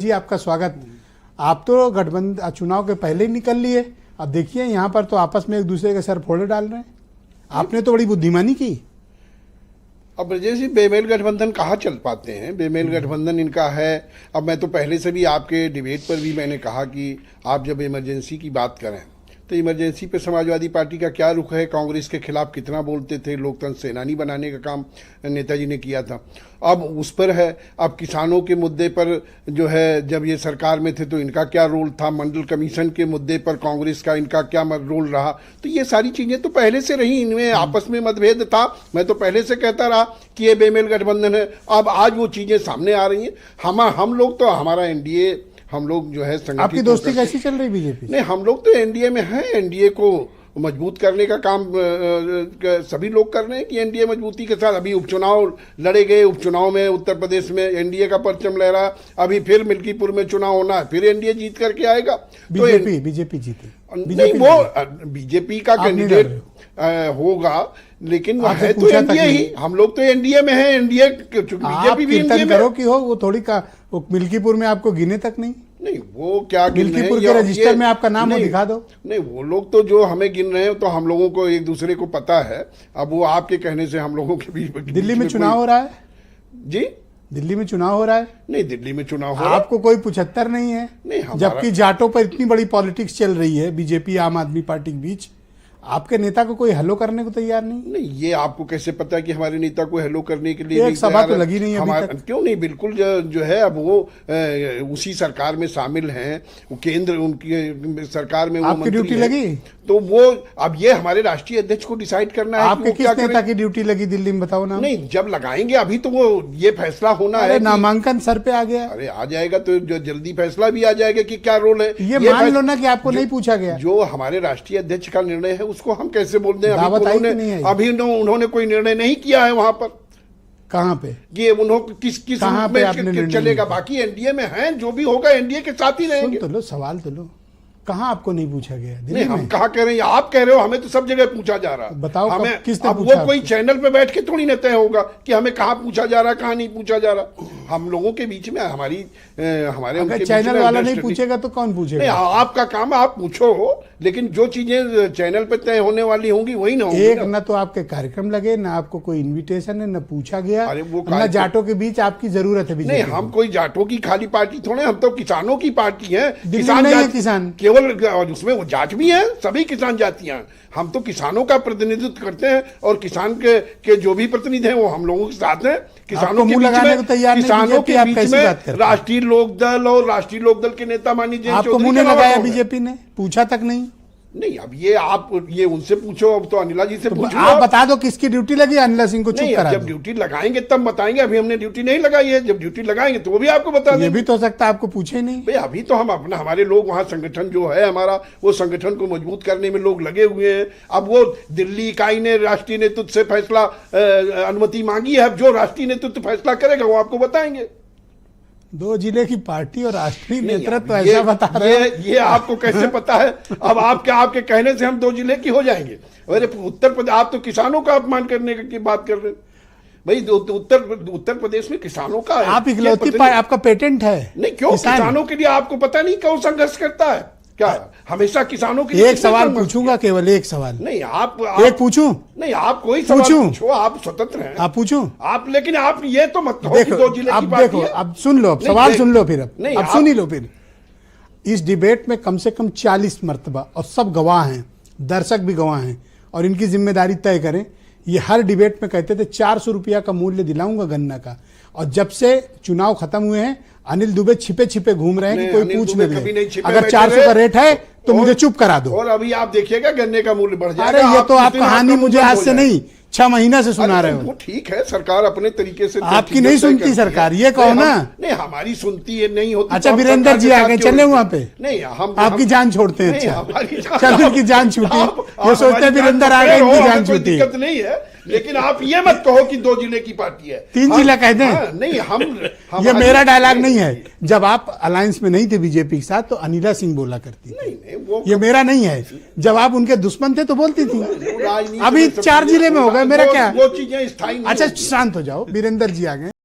जी आपका स्वागत। आप तो गठबंधन चुनाव के पहले ही निकल लिए, अब देखिए यहाँ पर तो आपस में एक दूसरे के सर फोड़े डाल रहे हैं। आपने तो बड़ी बुद्धिमानी की। अब ब्रजेश जी, बेमेल गठबंधन कहाँ चल पाते हैं? बेमेल गठबंधन इनका है। अब मैं तो पहले से भी आपके डिबेट पर भी मैंने कहा कि आप जब इमरजेंसी की बात करें तो इमरजेंसी पे समाजवादी पार्टी का क्या रुख है, कांग्रेस के खिलाफ कितना बोलते थे, लोकतंत्र सेनानी बनाने का काम नेताजी ने किया था, अब उस पर है। अब किसानों के मुद्दे पर जो है, जब ये सरकार में थे तो इनका क्या रोल था, मंडल कमीशन के मुद्दे पर कांग्रेस का इनका क्या रोल रहा, तो ये सारी चीजें तो पहले से रही। इनमें आपस में मतभेद था, मैं तो पहले से कहता रहा कि ये बेमेल गठबंधन है। अब आज वो चीजें सामने आ रही हैं। हम लोग तो, हमारा एनडीए, हम लोग जो है संगठित। आपकी दोस्ती कैसी चल रही बीजेपी? नहीं, हम लोग तो एनडीए में हैं। एनडीए को मजबूत करने का काम सभी लोग कर रहे हैं कि एनडीए मजबूती के साथ। अभी उपचुनाव लड़े गए, उपचुनाव में उत्तर प्रदेश में एनडीए का परचम लहरा। अभी फिर मिल्कीपुर में चुनाव होना है, फिर एनडीए जीत करके आएगा। बीजेपी जीती नहीं, वो बीजेपी का कैंडिडेट होगा, लेकिन वो है तो एनडीए ही। हम लोग तो एनडीए में है। एनडीए बीजेपी भी एनडीए में करो कि हो, वो थोड़ी का वो मिल्कीपुर में आपको गिने तक नहीं। नहीं, वो क्या मिल्कीपुर के रजिस्टर में आपका नाम दिखा दो। नहीं, वो लोग तो जो हमें गिन रहे हैं तो हम लोगों को एक दूसरे को पता है। अब वो आपके कहने से हम लोगों के बीच दिल्ली में चुनाव हो रहा है जी। दिल्ली में चुनाव हो रहा है। नहीं, दिल्ली में चुनाव हो रहा है। आपको कोई 75 नहीं है। नहीं, जबकि जाटों पर इतनी बड़ी पॉलिटिक्स चल रही है बीजेपी आम आदमी पार्टी के बीच, आपके नेता को कोई हेलो करने को तैयार नहीं। नहीं, ये आपको कैसे पता है कि हमारे नेता को हेलो करने के लिए एक सभा तो लगी नहीं है? क्यों नहीं, बिल्कुल जो है। अब वो उसी सरकार में शामिल हैं, वो केंद्र उनकी सरकार में, आपकी ड्यूटी लगी तो वो अब ये हमारे राष्ट्रीय अध्यक्ष को डिसाइड करना है। आपके किस नेता की ड्यूटी लगी दिल्ली में, बताओ ना। नहीं, जब लगाएंगे अभी तो वो ये फैसला होना है। नामांकन सर पे आ गया। अरे आ जाएगा तो जो जल्दी फैसला भी आ जाएगा कि क्या रोल है। ये मान लो ना कि आपको नहीं पूछा गया। जो हमारे राष्ट्रीय अध्यक्ष का निर्णय है उसको हम कैसे बोल दें? अभी उन्होंने कोई निर्णय नहीं किया है वहां पर। कहां पे? कि उन्होंने किस रूप में चलेगा। बाकी एनडीए में हैं, जो भी होगा एनडीए के साथ ही रहेंगे। तो लो, सवाल तो लो, कहाँ आपको नहीं पूछा गया? नहीं, हम कहाँ कह रहे हैं, आप कह रहे हो। हमें तो सब जगह पूछा जा रहा है। बताओ हमें किसने अब पूछा? वो कोई चैनल पे बैठ के थोड़ी ना तय होगा कि हमें कहाँ पूछा जा रहा है, कहाँ नहीं पूछा जा रहा। हम लोगों के बीच में हमारे चैनल वाला नहीं पूछेगा तो कौन पूछेगा? नहीं, आपका काम है, आप पूछो, लेकिन जो चीजें चैनल पे तय होने वाली होंगी वही ना होंगी। एक न तो आपके कार्यक्रम लगे, न आपको कोई इन्विटेशन है, न पूछा गया, न जाटों के बीच आपकी जरूरत है। नहीं, हम कोई जाटों की खाली पार्टी थोड़े, हम तो किसानों की पार्टी है। किसान केवल उसमें वो जाट भी है, सभी किसान जातियां। हम तो किसानों का प्रतिनिधित्व करते हैं और किसान के जो भी प्रतिनिधि हैं वो हम लोगों के साथ हैं। किसानों के बीच में राष्ट्रीय लोकदल और राष्ट्रीय लोकदल के नेता माननीय जयंत चौधरी। आपको मुंह लगाया बीजेपी ने, पूछा तक नहीं। नहीं, अब ये उनसे पूछो। अब तो अनिला जी से पूछो। आप बता दो किसकी ड्यूटी लगी, अनिला सिंह को चुप करा दो। जब ड्यूटी लगाएंगे तब बताएंगे। अभी हमने ड्यूटी नहीं लगाई है, जब ड्यूटी लगाएंगे तो वो भी आपको बता देंगे। ये भी तो हो सकता है आपको पूछे ही नहीं। भाई, अभी तो हम हमारे लोग वहाँ संगठन जो है हमारा, वो संगठन को मजबूत करने में लोग लगे हुए हैं। अब वो दिल्ली इकाई ने राष्ट्रीय नेतृत्व से फैसला अनुमति मांगी है। अब जो राष्ट्रीय नेतृत्व फैसला करेगा वो आपको बताएंगे। 2 जिले की पार्टी और राष्ट्रीय नेतृत्व ऐसा बता रहे हैं। ये आपको कैसे पता है? अब आपके कहने से हम 2 जिले की हो जाएंगे? अरे उत्तर प्रदेश, आप तो किसानों का अपमान करने की बात कर रहे हैं। भाई, उत्तर प्रदेश में किसानों का आप इकलौती आपका पेटेंट है। नहीं, क्यों? किसानों के लिए आपको पता नहीं क्यों संघर्ष करता है क्या? हमेशा किसानों के एक सवाल पूछूंगा, केवल एक सवाल। नहीं, आप एक पूछूं? नहीं, आप कोई सवाल पूछो, आप स्वतंत्र हैं। आप पूछूं आप, लेकिन आप ये तो मत कहो कि 2 जिले की बात है। अब सुन लो, अब सवाल सुन लो, फिर अब सुन ही लो। फिर इस डिबेट में कम से कम 40 मर्तबा, और सब गवाह हैं, दर्शक भी गवाह हैं, और इनकी जिम्मेदारी तय करें। ये हर डिबेट में कहते थे 400 रुपया का मूल्य दिलाऊंगा गन्ना का, और जब से चुनाव खत्म हुए हैं अनिल दुबे छिपे छिपे घूम रहे हैं कि कोई पूछ नहीं ले। अगर 400 का रेट है तो मुझे चुप करा दो। और अभी आप देखिएगा गन्ने का मूल्य बढ़ जाएगा। अरे ये तो आप कहानी मुझे आज से नहीं 6 महीना से सुना रहे हो। ठीक है, सरकार अपने तरीके से। आपकी नहीं सुनती सरकार, ये कहो ना। नहीं, हमारी सुनती है, नहीं होती। अच्छा, वीरेंद्र जी आ गए, चले वहां पे? नहीं, हम आपकी जान छोड़ते हैं। अच्छा, चलो इनकी जान छूटी। ये सोचते हैं वीरेंद्र आ गए, इनकी जान छूटी। दिक्कत नहीं है, लेकिन आप ये मत कहो कि 2 जिले की पार्टी है, 3 जिला कह दें। नहीं, ये मेरा डायलॉग नहीं है। जब आप अलायंस में नहीं थे बीजेपी के साथ तो अनिला सिंह बोला करती थी। ये मेरा नहीं है। जब आप उनके दुश्मन थे तो बोलती थी। अभी 4 जिले में हो गए, मेरा क्या? वो चीजें स्थायी। अच्छा, शांत हो जाओ, वीरेंद्र जी आ गए।